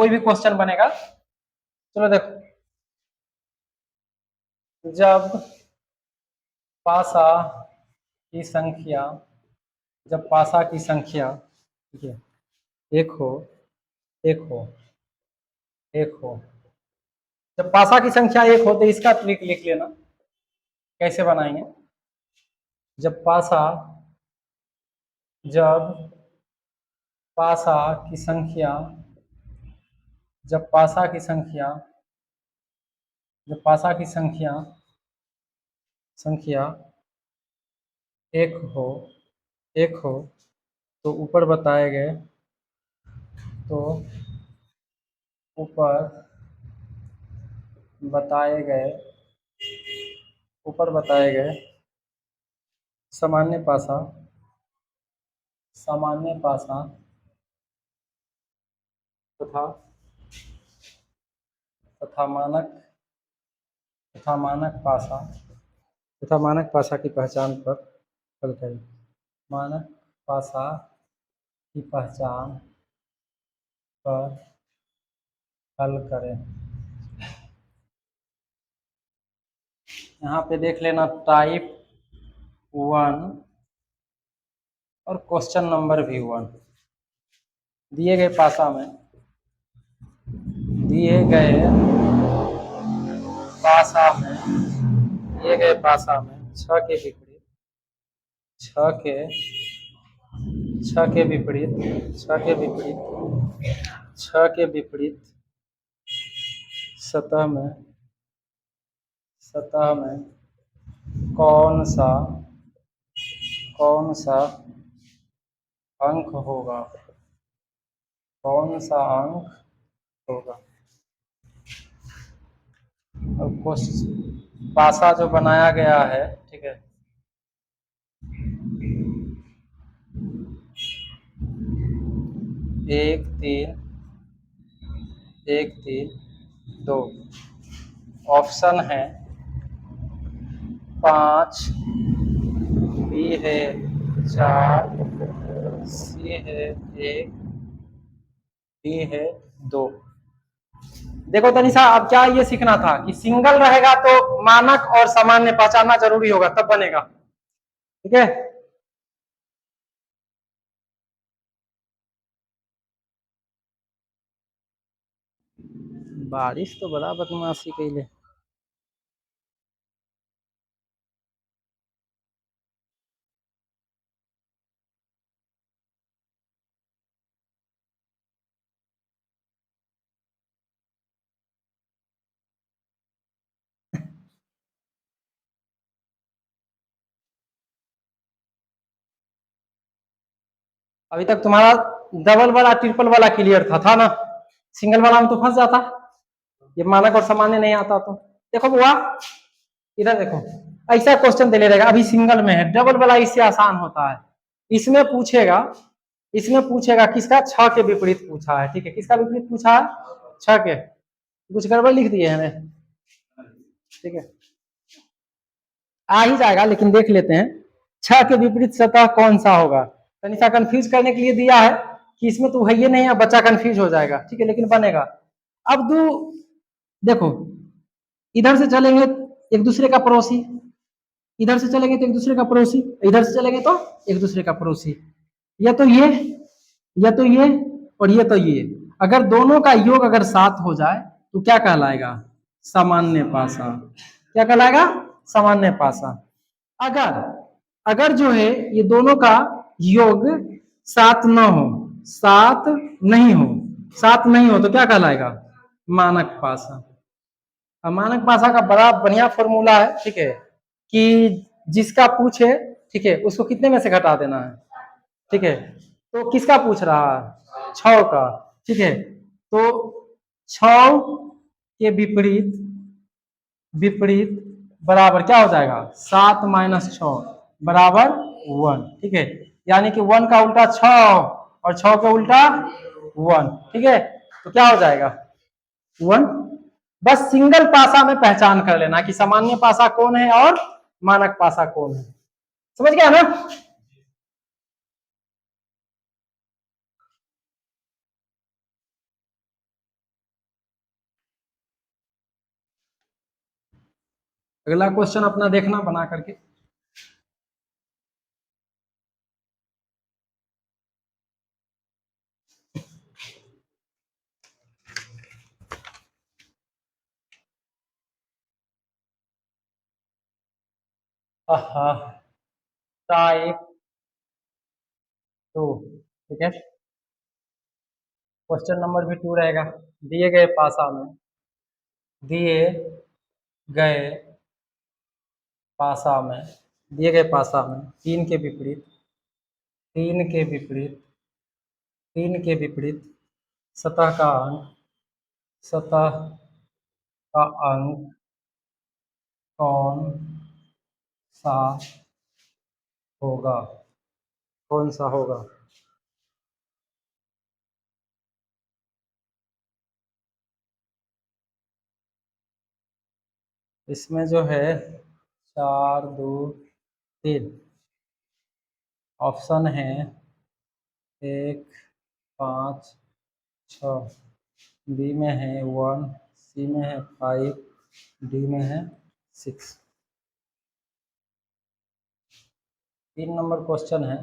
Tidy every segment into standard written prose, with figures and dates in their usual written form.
कोई भी क्वेश्चन बनेगा। चलो देखो, जब पासा की संख्या जब पासा की संख्या, ठीक है, एक हो एक हो एक हो, जब पासा की संख्या एक हो तो इसका ट्रिक लिख लेना, कैसे बनाएंगे। जब पासा जब पासा की संख्या जब पासा की संख्या जब पासा की संख्या संख्या एक हो एक हो तो ऊपर बताए गए तो ऊपर बताए गए ऊपर बताए गए सामान्य पासा सामान्य पासा तथा तथा मानक तथा मानक पासा की पहचान पर हल करें। मानक पासा की पहचान पर हल करें। यहाँ पे देख लेना टाइप 1 और क्वेश्चन नंबर भी 1 दिए गए पासा में दिए गए पासा में दिए गए पासा में छ के विपरीत छ के छ के विपरीत छ के विपरीत छ के विपरीत सतह में कौन सा अंक होगा कौन सा अंक होगा। और पासा जो बनाया गया है, ठीक है, एक तीन दो, ऑप्शन है 5, बी है 4, सी है 1, डी है 2। देखो तनिषा, अब क्या ये सीखना था कि सिंगल रहेगा तो मानक और सामान्य पहचानना जरूरी होगा, तब बनेगा, ठीक है। बारिश तो बड़ा बदमाशी कैले। अभी तक तुम्हारा डबल वाला ट्रिपल वाला क्लियर था ना, सिंगल वाला में तो फंस जाता, ये मानक और सामान्य नहीं आता। तो देखो बुआ, इधर देखो, ऐसा क्वेश्चन दे ले रहेगा, अभी सिंगल में है, डबल वाला इससे आसान होता है। इसमें पूछेगा किसका, छ के विपरीत पूछा है, ठीक है, किसका विपरीत पूछा है, छ के। कुछ गड़बड़ लिख दिए हैं, ठीक है, आ ही जाएगा, लेकिन देख लेते हैं। छ के विपरीत सतह कौन सा होगा, तनिषा कंफ्यूज करने के लिए दिया है कि इसमें तो है ये नहीं है, बच्चा कंफ्यूज हो जाएगा, ठीक है, लेकिन बनेगा। अब देखो, इधर से चलेंगे एक दूसरे का पड़ोसी, इधर से चलेंगे तो एक दूसरे का पड़ोसी, इधर से चलेंगे तो एक दूसरे का पड़ोसी, या तो ये और ये तो ये। अगर दोनों का योग अगर 7 हो जाए तो क्या कहलाएगा, सामान्य पासा। क्या कहलाएगा, सामान्य पासा। अगर जो है ये दोनों का योग 7 न हो, 7 नहीं हो, 7 नहीं हो तो क्या कहलाएगा, मानक पासा। अब मानक पासा का बड़ा बढ़िया फॉर्मूला है, ठीक है, कि जिसका पूछे, ठीक है, उसको कितने में से घटा देना है, ठीक है। तो किसका पूछ रहा है, 6 का, ठीक है, तो 6 के विपरीत विपरीत बराबर क्या हो जाएगा, 7 - 6 बराबर 1, ठीक है, यानी कि 1 का उल्टा 6 और 6 का उल्टा 1, ठीक है, तो क्या हो जाएगा 1। बस सिंगल पासा में पहचान कर लेना कि सामान्य पासा कौन है और मानक पासा कौन है, समझ गया ना। अगला क्वेश्चन अपना देखना बना करके। टाइप 2, ठीक है। क्वेश्चन नंबर भी 2 रहेगा। दिए गए पासा में, दिए गए पासा में, दिए गए पासा में तीन के विपरीत, तीन के विपरीत, तीन के विपरीत सतह का अंक, सतह का अंक कौन सा होगा, कौन सा होगा। इसमें जो है 4 2 3 ऑप्शन है, 1 5 6, बी में है 1, सी में है 5, डी में है 6। 3 नंबर क्वेश्चन है,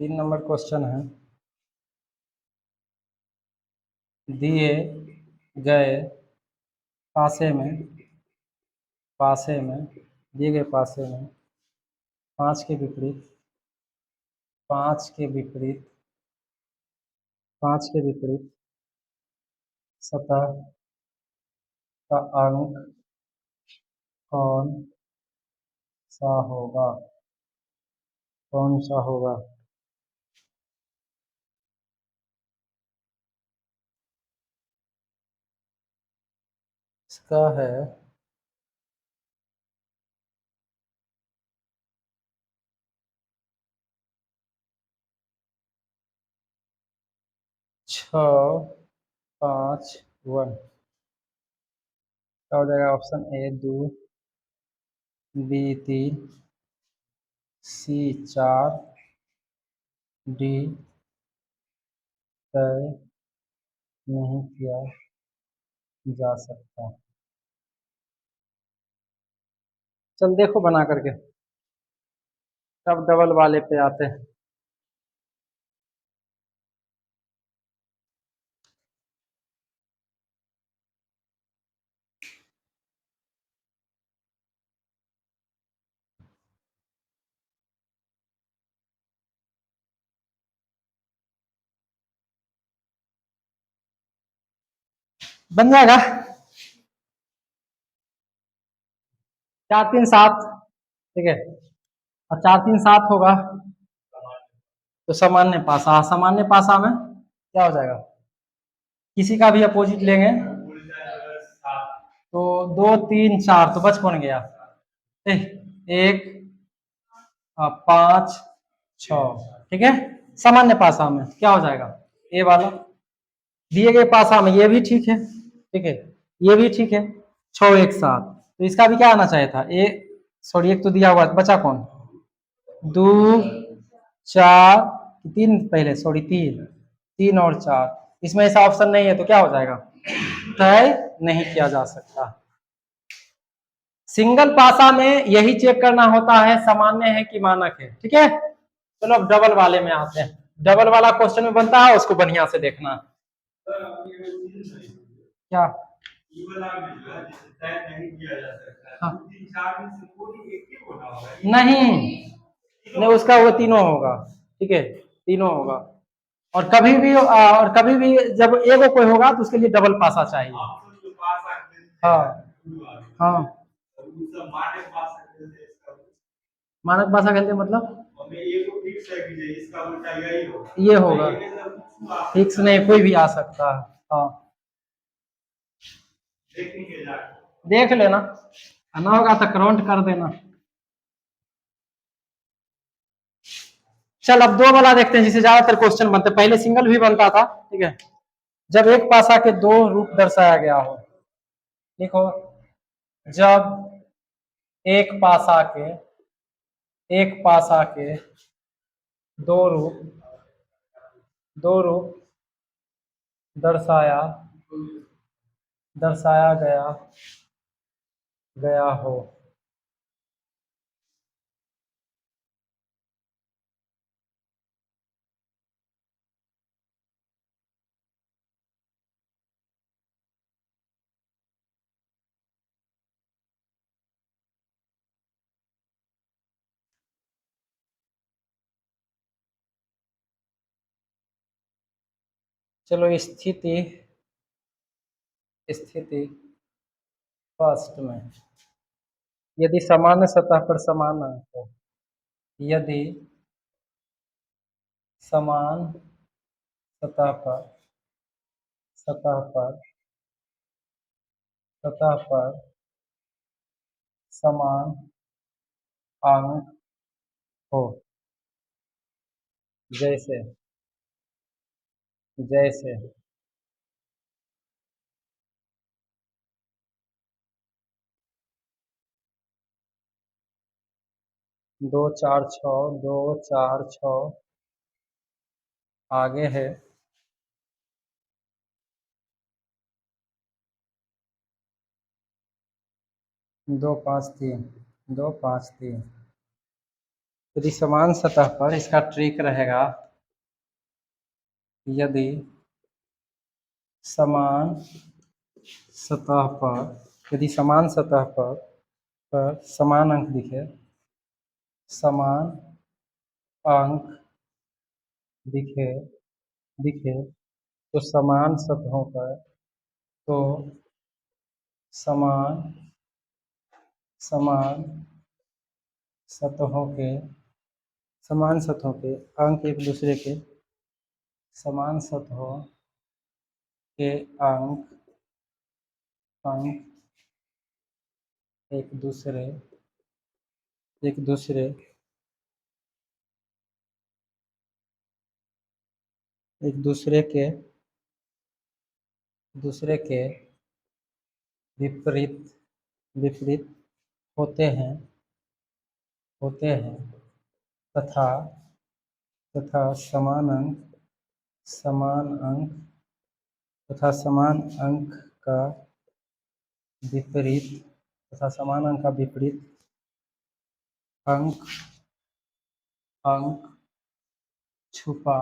3 नंबर क्वेश्चन है, दिए गए पासे में, पासे में, दिए गए पासे में 5 के विपरीत, 5 के विपरीत, 5 के विपरीत सतह का अंक कौन सा होगा, कौन सा होगा। इसका है 6 5 1। क्या हो जाएगा, option A 2, B 3, C 4, D तय नहीं किया जा सकता। चल देखो बना करके, अब डबल वाले पे आते हैं। बन जाएगा 4 3 7, ठीक है। और 4 3 7 होगा तो सामान्य पासा, सामान्य पासा में क्या हो जाएगा, किसी का भी अपोजिट लेंगे तो 2 3 4 तो बच कौन गया, 1 5 6, ठीक है। सामान्य पासा में क्या हो जाएगा, ए वाला। दिए गए पासा में ये भी ठीक है, ठीक है, ये भी ठीक है, 6 1 7, तो इसका भी क्या आना चाहिए था, ए सॉरी एक तो दिया हुआ बचा कौन, 2 4 3, पहले सॉरी 3 3 और 4, इसमें ऐसा ऑप्शन नहीं है तो क्या हो जाएगा, तय नहीं किया जा सकता। सिंगल पासा में यही चेक करना होता है सामान्य है कि मानक है, ठीक है। चलो अब डबल वाले में आते हैं। डबल वाला क्वेश्चन में बनता है, उसको बढ़िया से देखना। क्या हाँ। नहीं नहीं, उसका वो तीनों होगा, ठीक है, तीनों होगा। और कभी भी जब एगो कोई होगा तो उसके लिए डबल पासा चाहिए। हाँ हाँ, मानक पासा खेलते मतलब ये होगा, फिक्स नहीं, कोई भी आ सकता है। हाँ देख लेना, आना होगा तो काउंट कर देना। चल अब 2 वाला देखते हैं जिसे ज्यादातर क्वेश्चन बनते, पहले सिंगल भी बनता था, ठीक है। जब एक पासा के 2 रूप दर्शाया गया हो, देखो जब एक पासा के, एक पासा के 2 रूप, 2 रूप दर्शाया दर्शाया गया गया हो। चलो स्थिति स्थिति फर्स्ट में, यदि सामान्य सतह पर समान अंक हो, यदि समान सतह पर सतह पर सतह पर समान अंक हो, जैसे जैसे 2 4 6, 2 4 6 आगे है 2 5 3, 2 5 3। यदि समान सतह पर, इसका ट्रिक रहेगा, यदि समान सतह पर, यदि समान सतह पर समान अंक दिखे, समान अंक दिखे दिखे तो समान सतहों पर, तो समान समान सतहों के समान सतहों के अंक एक दूसरे के समान सतहों के अंक अंक एक दूसरे एक दूसरे एक दूसरे के विपरीत विपरीत होते हैं तथा तथा समान अंक तथा समान अंक का विपरीत तथा समान अंक का विपरीत अंक अंक छुपा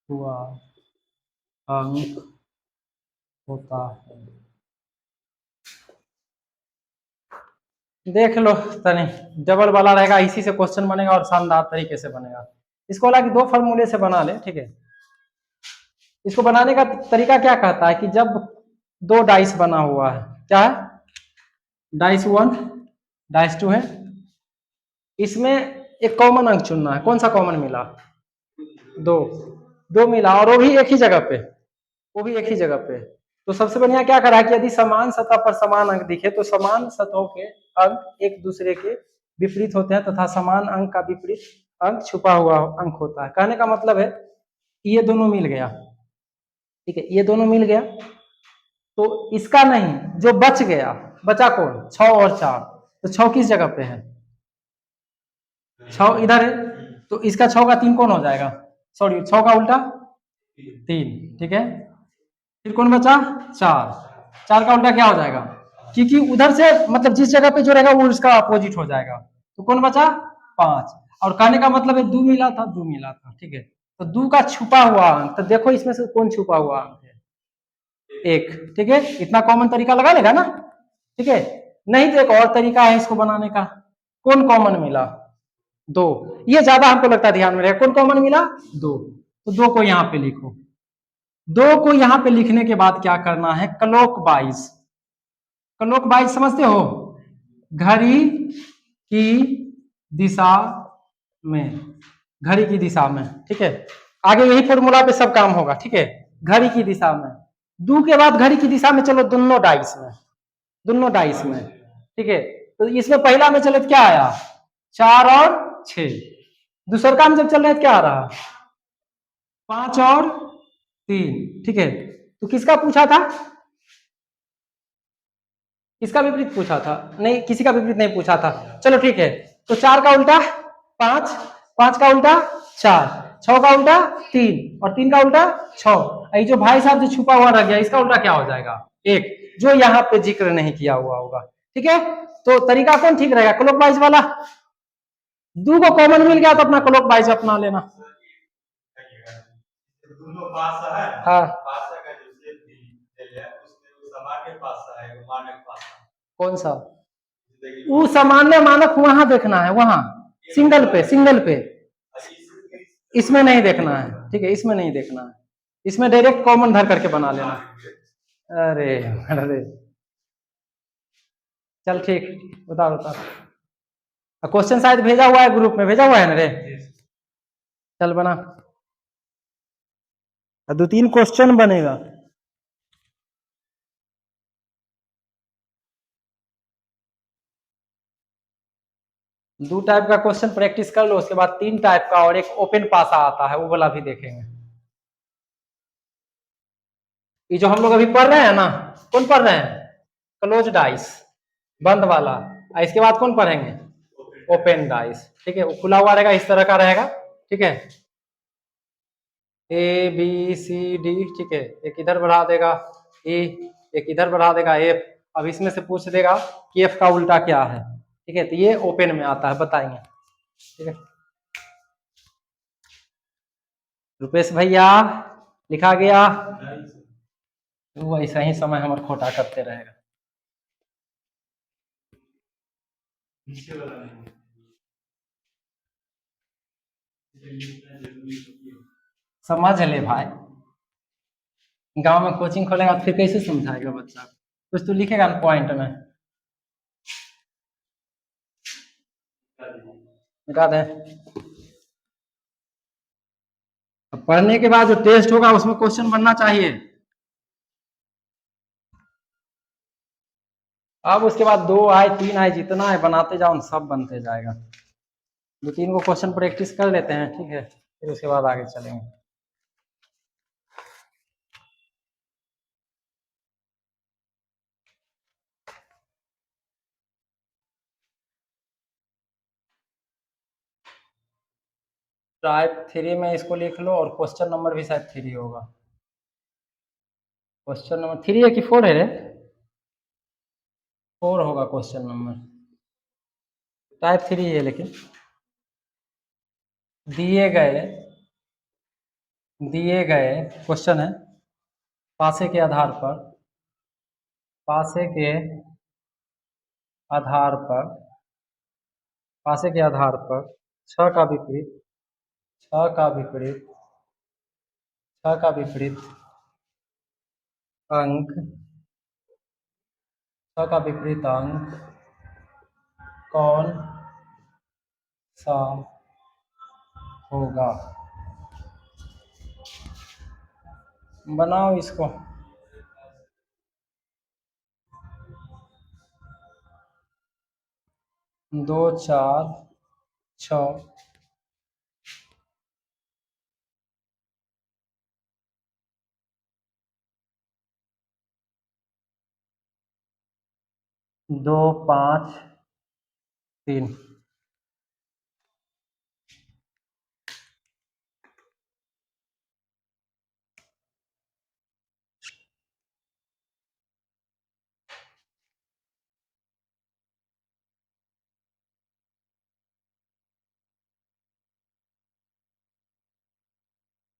हुआ अंक होता है। देख लो तनी, डबल वाला रहेगा, इसी से क्वेश्चन बनेगा और शानदार तरीके से बनेगा। इसको हालांकि 2 फॉर्मूले से बना ले, ठीक है। इसको बनाने का तरीका क्या कहता है कि जब 2 डाइस बना हुआ है, क्या है, डाइस 1 डाइस 2 है, इसमें एक कॉमन अंक चुनना है। कौन सा कॉमन मिला? 2 मिला, और वो भी एक ही जगह पे। तो सबसे बढ़िया क्या करा कि यदि समान सतह पर समान अंक दिखे तो समान सतहों के अंक एक दूसरे के विपरीत होते हैं तथा समान अंक का विपरीत अंक छुपा हुआ अंक होता है। कहने का मतलब है कि ये दोनों मिल गया, ठीक है, ये दोनों मिल गया, तो इसका नहीं, जो बच गया, बचा कौन? 6 और 4। तो 6 किस जगह पे है? 6 इधर है, तो इसका 6 का 3 कौन हो जाएगा? सॉरी, 6 का उल्टा 3, ठीक है। फिर कौन बचा? 4 का उल्टा क्या हो जाएगा? क्योंकि उधर से मतलब जिस जगह पे जो रहेगा वो उसका अपोजिट हो जाएगा। तो कौन बचा? 5। और कहने का मतलब है 2 मिला था, ठीक है। तो 2 का छुपा हुआ अंक, तो देखो इसमें से कौन छुपा हुआ अंक है? 1, ठीक है। इतना कॉमन तरीका लगा लेगा ना, ठीक है। नहीं तो एक और तरीका है इसको बनाने का। कौन कॉमन मिला? 2। ये ज्यादा हमको लगता है ध्यान में रहेगा। कौन कॉमन मिला? 2। तो 2 को यहाँ पे लिखो। 2 को यहाँ पे लिखने के बाद क्या करना है? क्लॉकवाइज, क्लॉकवाइज समझते हो? घड़ी की दिशा में, घड़ी की दिशा में, ठीक है। आगे यही फॉर्मूला पे सब काम होगा, ठीक है। घड़ी की दिशा में, 2 के बाद घड़ी की दिशा में चलो दोनों डाइस में, ठीक है। तो इसमें पहला में चले तो क्या आया? 4 और 6। दूसर का में जब चल रहे क्या आ रहा? 5 और 3, ठीक है। तो किसका पूछा था? किसका विपरीत पूछा था? नहीं, किसी का विपरीत नहीं पूछा था। चलो ठीक है, तो 4 का उल्टा 5, 5 का उल्टा 4, 6 का उल्टा 3 और 3 का उल्टा 6। ये जो भाई साहब जो छुपा हुआ रह गया, इसका उल्टा क्या हो जाएगा? 1। जो यहाँ पे जिक्र नहीं किया हुआ होगा। ठीक है, तो तरीका कौन ठीक रहेगा, क्लॉकवाइज वाला। दो को कॉमन मिल गया तो अपना क्लॉकवाइज अपना लेना। हाँ कौन सा, वो सामान्य मानक वहां देखना है, वहां सिंगल पे, सिंगल पे, इसमें नहीं देखना है। ठीक है, इसमें नहीं देखना है, इसमें डायरेक्ट कॉमन धर करके बना लेना। अरे अरे चल ठीक, बता बता। क्वेश्चन शायद भेजा हुआ है ग्रुप में, भेजा हुआ है ना रे, चल बना। दो तीन क्वेश्चन बनेगा। दो टाइप का क्वेश्चन प्रैक्टिस कर लो, उसके बाद तीन टाइप का और एक ओपन पासा आता है, वो वाला भी देखेंगे। ये जो हम लोग अभी पढ़ रहे हैं ना, कौन पढ़ रहे हैं, क्लोज डाइस, बंद वाला। इसके बाद कौन पढ़ेंगे, ओपन डाइस। ठीक है, वो खुला हुआ रहेगा, इस तरह का रहेगा। ठीक है, ए बी सी डी। ठीक है, एक इधर बढ़ा देगा ए, एक इधर बढ़ा देगा एफ। अब इसमें से पूछ देगा कि एफ का उल्टा क्या है। ठीक है, तो ये ओपन में आता है, बताएंगे। ठीक है, रुपेश भैया लिखा गया, वो ऐसा ही समय हमारा खोटा करते रहेगा। समझ ले भाई, गांव में कोचिंग खोलेगा तो फिर कैसे समझाएगा बच्चा, कुछ तो लिखेगा ना पॉइंट में। मिटा दें। अब पढ़ने के बाद जो टेस्ट होगा उसमें क्वेश्चन बनना चाहिए। अब उसके बाद 2 आए 3 आए, जितना है बनाते जाओ, सब बनते जाएगा। दो तीन को क्वेश्चन प्रैक्टिस कर लेते हैं। ठीक है, फिर उसके बाद आगे चलेंगे। टाइप 3 में इसको लिख लो, और क्वेश्चन नंबर भी शायद 3 होगा। क्वेश्चन नंबर 3 है कि 4 है रे, 4 होगा क्वेश्चन नंबर। टाइप 3 है, लेकिन दिए गए क्वेश्चन है, पासे के आधार पर, पासे के आधार पर, पासे के आधार पर 6 का विपरीत, 6 का विपरीत, 6 का विपरीत अंक, 6 का विपरीत अंक कौन सा होगा। बनाओ इसको। दो चार छ, दो पाँच तीन।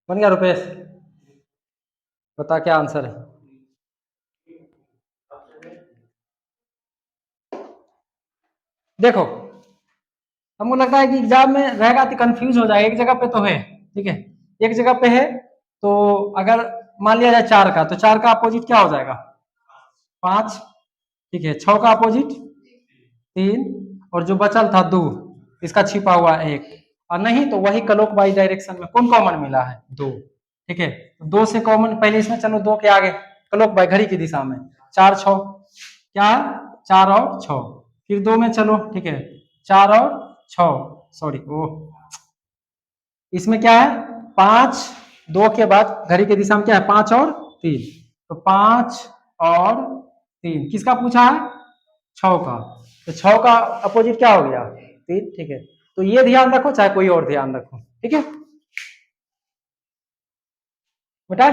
बन गया रुपेश, बता क्या आंसर है। देखो, हमको लगता है कि एग्जाम में रहेगा तो कंफ्यूज हो जाएगा, एक जगह पे तो है। ठीक है, एक जगह पे है, तो अगर मान लिया जाए 4 का, तो 4 का अपोजिट क्या हो जाएगा, 5। ठीक है, 6 का अपोजिट 3, और जो बचल था 2, इसका छिपा हुआ 1, और नहीं तो वही क्लॉक वाइज डायरेक्शन में कौन कॉमन मिला है, 2। ठीक है, 2 से कॉमन पहले इसमें चलो, 2 के आगे क्लॉक वाइज घड़ी की दिशा में 4 6 क्या है, 4 और 6, फिर 2 में चलो। ठीक है, 4 और 6, सॉरी वो इसमें क्या है 5, 2 के बाद घड़ी की दिशा में क्या है 5 और 3, तो 5 और 3 किसका पूछा है, 6 का, तो 6 का अपोजिट क्या हो गया 3। ठीक है, तो ये ध्यान रखो, चाहे कोई और ध्यान रखो। ठीक है बेटा।